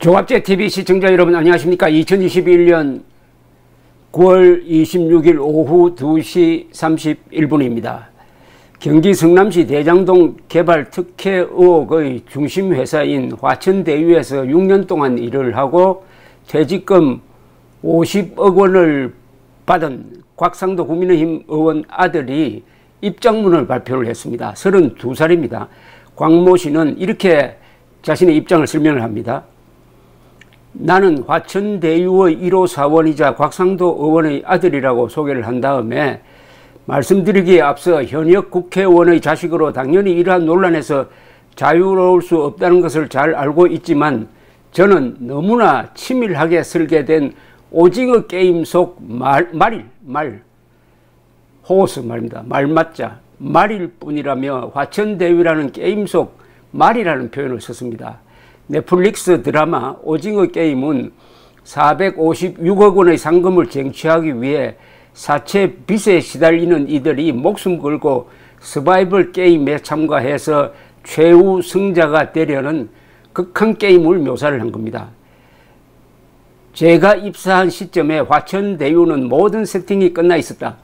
종합제TV 시청자 여러분 안녕하십니까. 2021년 9월 26일 오후 2시 31분입니다. 경기 성남시 대장동 개발 특혜 의혹의 중심 회사인 화천대유에서 6년 동안 일을 하고 퇴직금 50억 원을 받은 곽상도 국민의힘 의원 아들이 입장문을 발표를 했습니다. 32살입니다. 곽모 씨는 이렇게 자신의 입장을 설명을 합니다. 나는 화천대유의 1호 사원이자 곽상도 의원의 아들이라고 소개를 한 다음에 말씀드리기에 앞서 현역 국회의원의 자식으로 당연히 이러한 논란에서 자유로울 수 없다는 것을 잘 알고 있지만 저는 너무나 치밀하게 설계된 오징어 게임 속 호스 말입니다. 말맞자 말일 뿐이라며 화천대유라는 게임 속 말이라는 표현을 썼습니다. 넷플릭스 드라마 오징어 게임은 456억 원의 상금을 쟁취하기 위해 사채 빚에 시달리는 이들이 목숨 걸고 서바이벌 게임에 참가해서 최후 승자가 되려는 극한 게임을 묘사를 한 겁니다. 제가 입사한 시점에 화천대유는 모든 세팅이 끝나 있었다.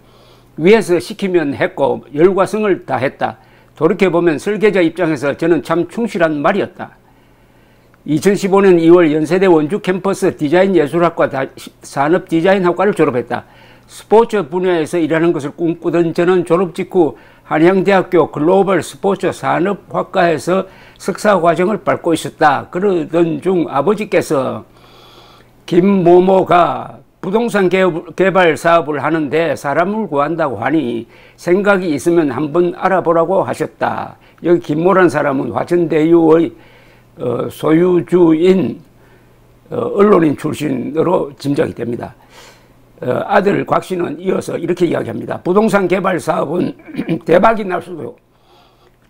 위에서 시키면 했고 열과성을 다했다. 돌이켜보면 설계자 입장에서 저는 참 충실한 말이었다. 2015년 2월 연세대 원주 캠퍼스 디자인예술학과 산업디자인학과를 졸업했다. 스포츠 분야에서 일하는 것을 꿈꾸던 저는 졸업 직후 한양대학교 글로벌 스포츠 산업학과에서 석사과정을 밟고 있었다. 그러던 중 아버지께서 김모모가 부동산 개발 사업을 하는데 사람을 구한다고 하니 생각이 있으면 한번 알아보라고 하셨다. 여기 김모라는 사람은 화천대유의 소유주인 언론인 출신으로 짐작이 됩니다. 아들 곽 씨는 이어서 이렇게 이야기합니다. 부동산 개발 사업은 대박이 날 수도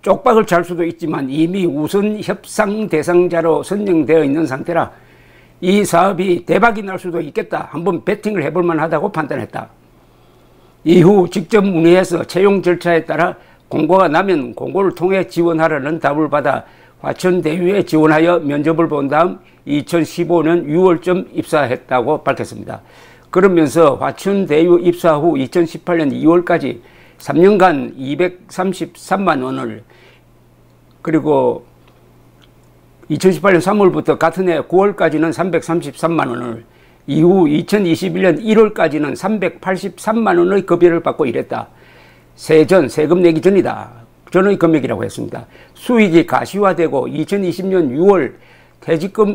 쪽박을 찰 수도 있지만 이미 우선 협상 대상자로 선정되어 있는 상태라 이 사업이 대박이 날 수도 있겠다. 한번 베팅을 해볼 만하다고 판단했다. 이후 직접 문의해서 채용 절차에 따라 공고가 나면 공고를 통해 지원하라는 답을 받아 화천대유에 지원하여 면접을 본 다음 2015년 6월쯤 입사했다고 밝혔습니다. 그러면서 화천대유 입사 후 2018년 2월까지 3년간 233만 원을 그리고 2018년 3월부터 같은 해 9월까지는 333만 원을 이후 2021년 1월까지는 383만 원의 급여를 받고 일했다. 세금 내기 전이다. 전의 금액이라고 했습니다. 수익이 가시화되고 2020년 6월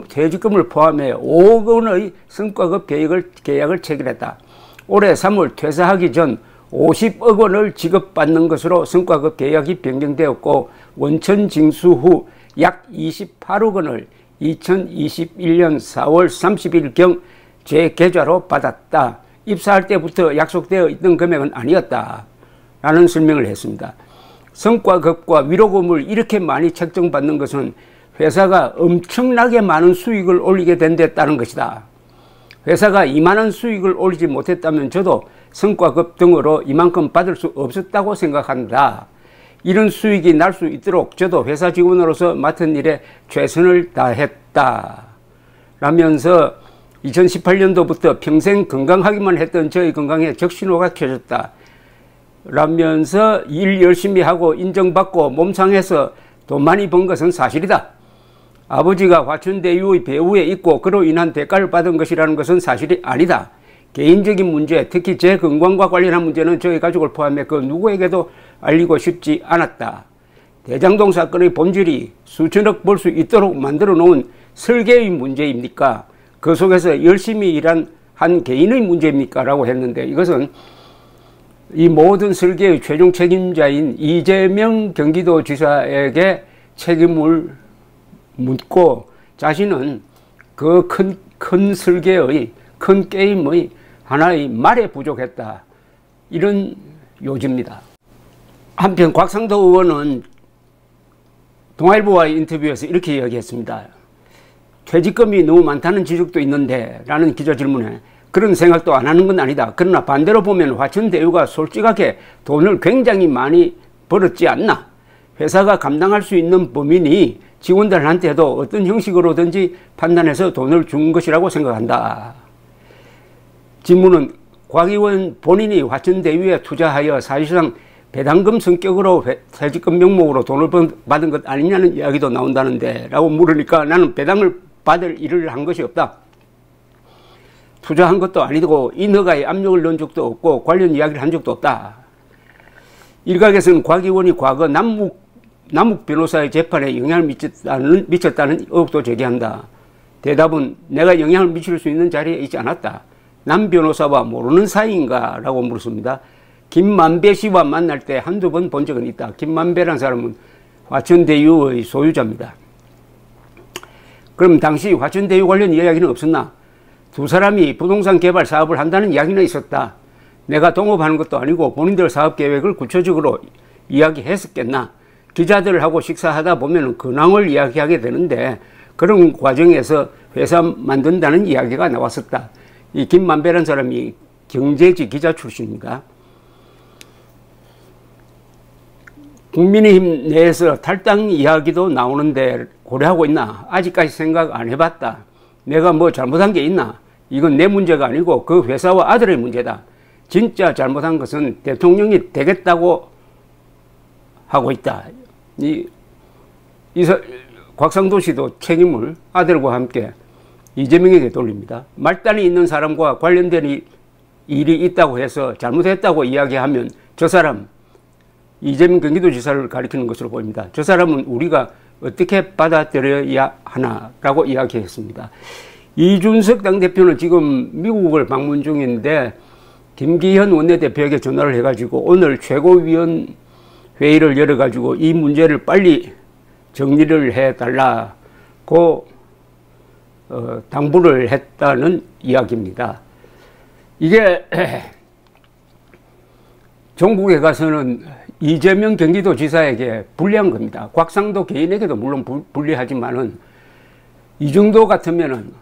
퇴직금을 포함해 5억 원의 성과급 계약을 체결했다. 올해 3월 퇴사하기 전 50억 원을 지급받는 것으로 성과급 계약이 변경되었고 원천 징수 후 약 28억 원을 2021년 4월 30일경 제 계좌로 받았다. 입사할 때부터 약속되어 있던 금액은 아니었다. 라는 설명을 했습니다. 성과급과 위로금을 이렇게 많이 책정받는 것은 회사가 엄청나게 많은 수익을 올리게 된 데 따른 것이다. 회사가 이만한 수익을 올리지 못했다면 저도 성과급 등으로 이만큼 받을 수 없었다고 생각한다. 이런 수익이 날 수 있도록 저도 회사 직원으로서 맡은 일에 최선을 다했다. 라면서 2018년도부터 평생 건강하기만 했던 저의 건강에 적신호가 켜졌다. 라면서 일 열심히 하고 인정받고 몸상에서 돈 많이 번 것은 사실이다. 아버지가 화천대유의 배후에 있고 그로 인한 대가를 받은 것이라는 것은 사실이 아니다. 개인적인 문제, 특히 제 건강과 관련한 문제는 저희 가족을 포함해 그 누구에게도 알리고 싶지 않았다. 대장동 사건의 본질이 수천억 벌 수 있도록 만들어 놓은 설계의 문제입니까? 그 속에서 열심히 일한 한 개인의 문제입니까? 라고 했는데 이것은 이 모든 설계의 최종 책임자인 이재명 경기도지사에게 책임을 묻고 자신은 그 큰 설계의 큰 게임의 하나의 말에 부족했다. 이런 요지입니다. 한편 곽상도 의원은 동아일보와의 인터뷰에서 이렇게 이야기했습니다. 퇴직금이 너무 많다는 지적도 있는데 라는 기자 질문에 그런 생각도 안 하는 건 아니다. 그러나 반대로 보면 화천대유가 솔직하게 돈을 굉장히 많이 벌었지 않나. 회사가 감당할 수 있는 범위니 직원들한테도 어떤 형식으로든지 판단해서 돈을 준 것이라고 생각한다. 질문은 곽 의원 본인이 화천대유에 투자하여 사실상 배당금 성격으로 퇴직금 명목으로 돈을 받은 것 아니냐는 이야기도 나온다는데 라고 물으니까 나는 배당을 받을 일을 한 것이 없다. 투자한 것도 아니고 인허가에 압력을 넣은 적도 없고 관련 이야기를 한 적도 없다. 일각에서는 곽 의원이 과거 남욱 변호사의 재판에 영향을 미쳤다는 의혹도 제기한다. 대답은 내가 영향을 미칠 수 있는 자리에 있지 않았다. 남 변호사와 모르는 사이인가? 라고 물었습니다. 김만배 씨와 만날 때 한두 번 본 적은 있다. 김만배라는 사람은 화천대유의 소유자입니다. 그럼 당시 화천대유 관련 이야기는 없었나? 두 사람이 부동산 개발 사업을 한다는 이야기는 있었다. 내가 동업하는 것도 아니고 본인들 사업 계획을 구체적으로 이야기했었겠나? 기자들하고 식사하다 보면 근황을 이야기하게 되는데 그런 과정에서 회사 만든다는 이야기가 나왔었다. 이 김만배라는 사람이 경제지 기자 출신입니다. 국민의힘 내에서 탈당 이야기도 나오는데 고려하고 있나? 아직까지 생각 안 해봤다. 내가 뭐 잘못한 게 있나? 이건 내 문제가 아니고 그 회사와 아들의 문제다. 진짜 잘못한 것은 대통령이 되겠다고 하고 있다. 곽상도 씨도 책임을 아들과 함께 이재명에게 돌립니다. 말단이 있는 사람과 관련된 일이 있다고 해서 잘못했다고 이야기하면 저 사람 이재명 경기도지사를 가리키는 것으로 보입니다. 저 사람은 우리가 어떻게 받아들여야 하나라고 이야기했습니다. 이준석 당대표는 지금 미국을 방문 중인데 김기현 원내대표에게 전화를 해가지고 오늘 최고위원 회의를 열어가지고 이 문제를 빨리 정리를 해달라고 당부를 했다는 이야기입니다. 이게 종북에 가서는 이재명 경기도지사에게 불리한 겁니다. 곽상도 개인에게도 물론 불리하지만은 이 정도 같으면은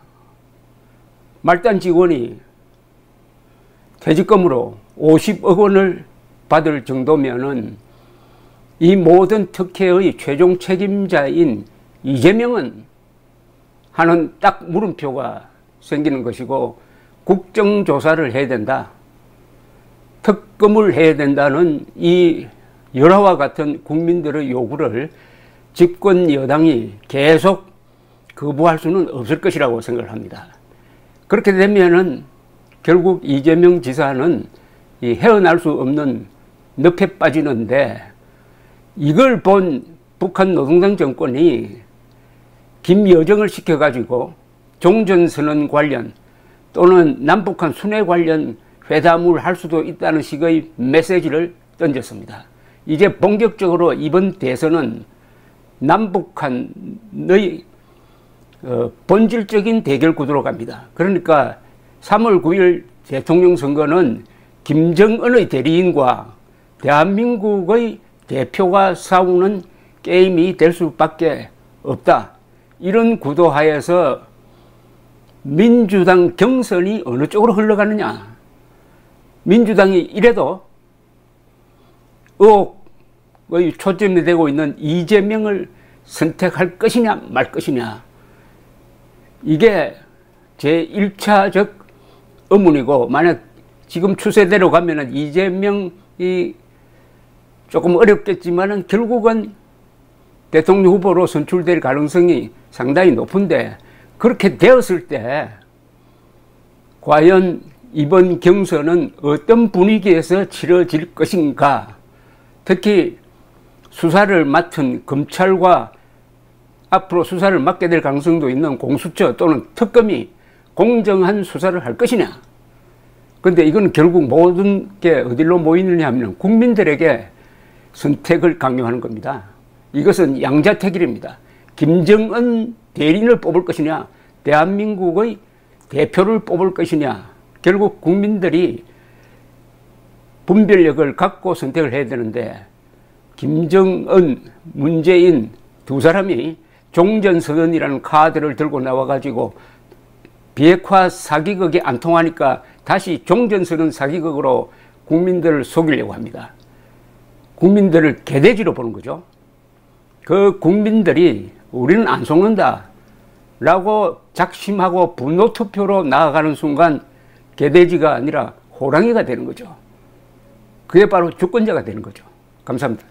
말단 직원이 퇴직금으로 50억 원을 받을 정도면은 이 모든 특혜의 최종 책임자인 이재명은 하는 딱 물음표가 생기는 것이고 국정조사를 해야 된다. 특검을 해야 된다는 이 열화와 같은 국민들의 요구를 집권 여당이 계속 거부할 수는 없을 것이라고 생각을 합니다. 그렇게 되면은 결국 이재명 지사는 이 헤어날 수 없는 늪에 빠지는데 이걸 본 북한 노동당 정권이 김여정을 시켜가지고 종전선언 관련 또는 남북한 순회 관련 회담을 할 수도 있다는 식의 메시지를 던졌습니다. 이제 본격적으로 이번 대선은 남북한의 본질적인 대결 구도로 갑니다. 그러니까 3월 9일 대통령 선거는 김정은의 대리인과 대한민국의 대표가 싸우는 게임이 될 수밖에 없다. 이런 구도 하에서 민주당 경선이 어느 쪽으로 흘러가느냐. 민주당이 이래도 의혹의 초점이 되고 있는 이재명을 선택할 것이냐 말 것이냐. 이게 제1차적 의문이고 만약 지금 추세대로 가면은 이재명이 조금 어렵겠지만은 결국은 대통령 후보로 선출될 가능성이 상당히 높은데 그렇게 되었을 때 과연 이번 경선은 어떤 분위기에서 치러질 것인가. 특히 수사를 맡은 검찰과 앞으로 수사를 맡게 될 가능성도 있는 공수처 또는 특검이 공정한 수사를 할 것이냐. 그런데 이건 결국 모든 게 어디로 모이느냐 하면 국민들에게 선택을 강요하는 겁니다. 이것은 양자택일입니다. 김정은 대리인을 뽑을 것이냐 대한민국의 대표를 뽑을 것이냐. 결국 국민들이 분별력을 갖고 선택을 해야 되는데 김정은, 문재인 두 사람이 종전선언이라는 카드를 들고 나와가지고 비핵화 사기극이 안 통하니까 다시 종전선언 사기극으로 국민들을 속이려고 합니다. 국민들을 개돼지로 보는 거죠. 그 국민들이 우리는 안 속는다 라고 작심하고 분노 투표로 나아가는 순간 개돼지가 아니라 호랑이가 되는 거죠. 그게 바로 주권자가 되는 거죠. 감사합니다.